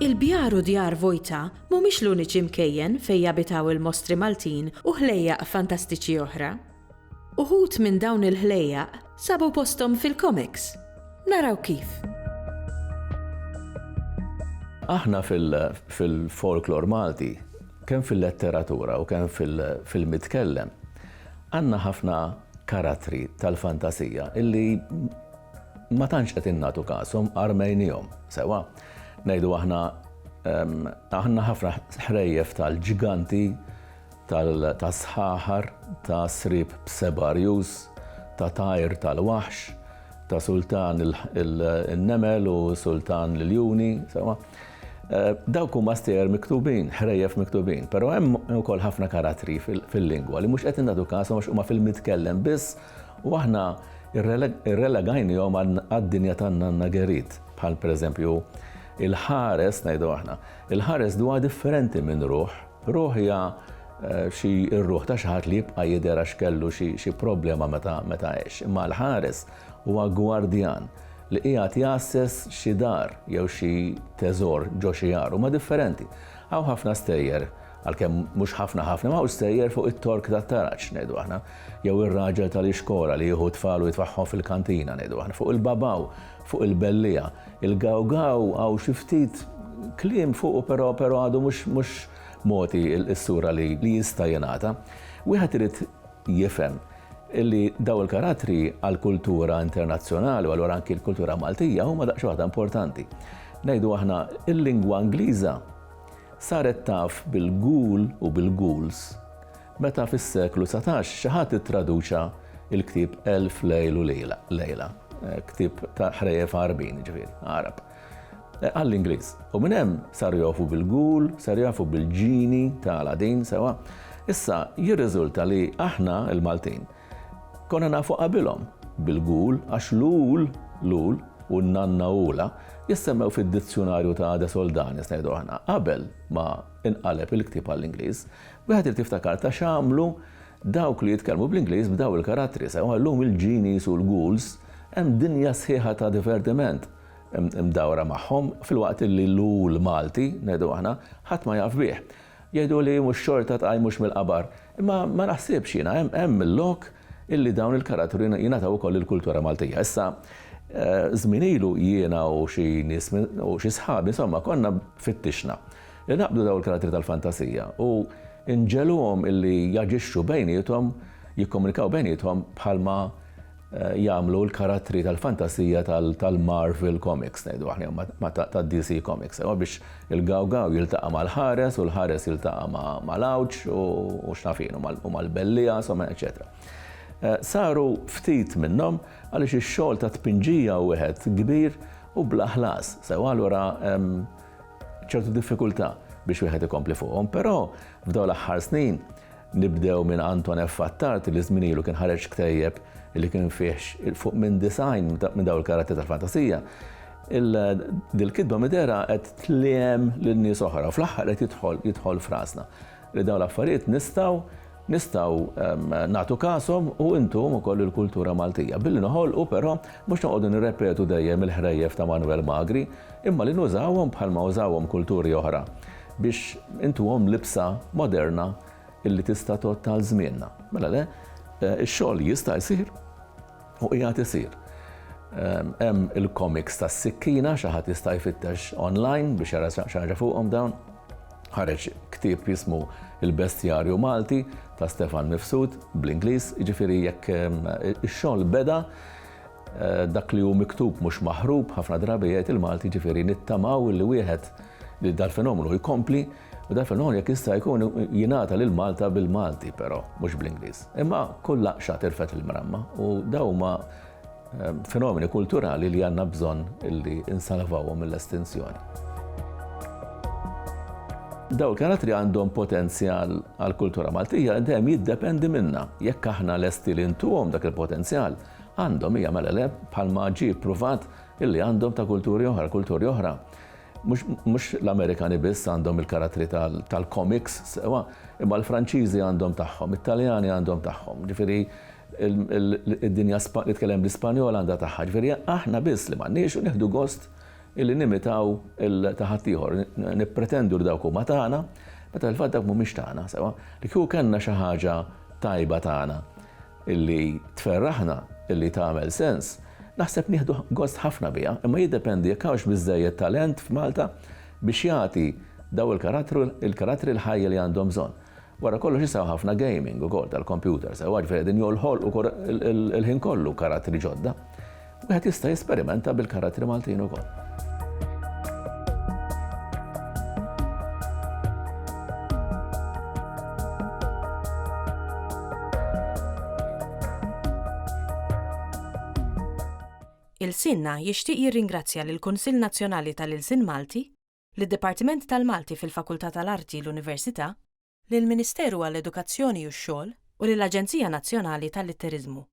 Il-Bjar u Djar Vojta mhumiex l-uniċi mkejjen fejn jabitaw il-mostri Maltin u ħlejjaq fantastiċi oħra. Uħud minn dawn il-ħlejjaq sabu posthom fil-comics. Naraw kif. Aħna fil-folklor Malti, kemm fil-letteratura u kemm fil-mitkellem, għandna ħafna karattri tal-fantasija illi ma tantx qed innagħtu każhom armejnihom sewa. Ngħidu aħna ħafna ħrejjef tal-ġiganti, tas-sħaħar, ta' srib b'sebarjus, ta' tajr tal-waħx, ta' sultan il-nemel u sultan l-juni, sewa. Dawk huma stejjer miktubin, ħrejjef miktubin, però hemm ukoll ħafna karattri fil-lingwa li mhux qed innagħtu każhom għax huma fil-mitkellem biss u aħna irrelegajnihom għad-dinja tan-Nanna Gerit, bħal pereżempju il-ħares ngħidu aħna. Il-ħares huwa differenti minn ruħ. Ruħ hija ir-ruħ ta' xi ħadd li jibqa' jidher għax kellu xi problema meta għex. Imma l-ħares huwa gwardjan li qiegħed jassess xi dar jew xi teżor ġo xi jar huma differenti. Hawn ħafna stejjer għalkemm mhux ħafna ma hu stejjer fuq it-tork tat-taraġġ ngħidu aħna, jew ir-raġel tal-ixkora li jieħu tfal u jitfaħħom fil-kantina ngħidu aħna, fuq il-babaw, fuq il-bellija, il-gawgaw għaw xi ftit kliem fuq però għadu mhux moti s-sura li jista' jingħata. Wieħed irid jifhem illi daw il-karattri għall-kultura internazzjonali u allura anki l-kultura Maltija huma daqs waħda importanti. Ngħidu aħna il-lingwa Ingliża saret taf bil-ghoul u bil-ghouls meta fis-seklu 19 xi ħadd ittraduċa il-ktieb Elf Lejl u Lejla, ktieb ta' ħrejjef Arbin, ġifieri, Arab, għall-Ingliż. U minn hemm saru jafu bil-ghoul, saru jafu bil-ġini ta' Aladin sewa. Issa jirriżulta li aħna il-Maltin konna nafu qabilhom bil-ghoul għax lul u n-nanna ula jissemmew fid-dizzjonarju ta' De Soldanis ngħidu aħna. Qabel ma inqaleb il-ktieb għall-Ingliż, wieħed irid tiftakar ta' x'għamlu dawk li jitkellmu bl-Ingliż b'daw il-karattri sewa llum il-ġinis u l-ghouls hemm dinja sħiħa ta' divertiment mdawra magħhom fil-waqt li l-lul Malti ngħidu aħna ħadd ma jaf bih. Jgħidu li mhux xorta tqajmux mill-qabar, imma ma naħsibx jiena hemm il-lok illi dawn il-karattri jingħataw ukoll il-kultura Maltija. Issa żmien ilu jiena u xi nies u xi sħabi insomma konna fittixna li naqbdu dawn il-karattri tal-fantasija u inġeluhom illi jaġixxu bejniethom, jikkomunikaw bejniethom bħalma jagħmlu l-karattri tal-fantasija tal-Marvel Comics ngħidu aħna tad-DC Comics biex il-gawgaw jiltaqa' mal-ħares u l-ħares jiltaqa' mal-awġ u x'nafin u mal-bellija insomma eċetera. Saru ftit minnhom għaliex ix-xogħol ta' tpinġija wieħed kbir u bla ħlas. Sewa allura ċertu diffikultà biex wieħed ikompli fuqhom, però f'dawn l-aħħar snin nibdew minn Anton F. Attard li żmien ilu kien ħareġ ktejjeb li kien fih fuq minn design minn dawn il-karattri tal-fantasija. Dil-kitba midera qed tliem lin-nies oħra u fl-aħħar qed jidħol frasna li dawn l-affarijiet nistgħu nagħtu każhom u intom ukoll il-kultura Maltija. Billi noħolqu però mhux noqogħdu nirrepetu dejjem il-ħrejjef ta' Manuel Magri, imma li nużawhom bħalma użawhom kulturi oħra biex intuhom libsa moderna illi tista' tgħod żmienna. Mela le, ix-xogħol jista' jsir u qiegħed isir. Hemm il-comics tas-sikkina xi ħadd jista' jfittex online biex jara xi ħaġa fuqhom dawn. Ħareġ ktieb jismu Il-Bestjarju Malti ta' Stefan Mifsud bl-Ingliż, jiġifieri jekk ix-xogħol beda dak li hu miktub mhux maħrub ħafna drabi jgħid il-Malti jiġifieri nittamaw li wieħed li dal-fenomenu jkompli u dal-fenomenu jekk jista' jkun jingħata lil Malta bil-Malti però mhux bl-Ingliż. Imma kull laqxa tirfet il-mramma u dawn huma fenomeni kulturali li għandna bżonn illi insalvawhom mill-estinzjoni. Daw il-karattri għandhom potenzjal għall-kultura Maltija dejjem jiddependi minnha. Jekk aħna lesti li ntuhom dak il-potenzjal, għandhom hija mela le bħalma ġie pruvat illi għandhom ta' kulturi oħra. mhux l-Amerikani biss għandhom il-karattri tal-comics, imma l-Franċiżi għandhom tagħhom, it-Taljani għandhom tagħhom. Ġifieri id-dinja li tkellem l-Ispanjol għandha tagħha. Ġifieri aħna biss li m'għandniex u nieħdu gost illi nimitaw il-taħat ieħor, nippretendu li dawk huma tagħna, meta l-fatt dak mhumiex tagħna, sewa. Li kieku kellna xi ħaġa tajba tagħna illi tferraħna, illi tagħmel sens, naħseb nieħdu gost ħafna biha, imma jiddependi jekk hawnx biżżejjed talent f'Malta biex jagħti daw il-karattri l-ħajja li għandhom bżonn. Wara kollox jistgħu ħafna gaming ukoll tal-computers, sewa ġifieri din jolħol ukoll il-ħin kollu karattri ġodda. Wieħed jista' jesperimenta bil-karattri Maltin ukoll. Il-Sinna jixtieq jirringrazzja lill kunsill Nazzjonali tal-Ilsien Malti, lid-Dipartiment tal-Malti fil-Fakultà tal-Arti l-Università, lill-Ministeru għall-Edukazzjoni u x-Xogħol u lill-Aġenzija Nazzjonali tal-Litteriżmu.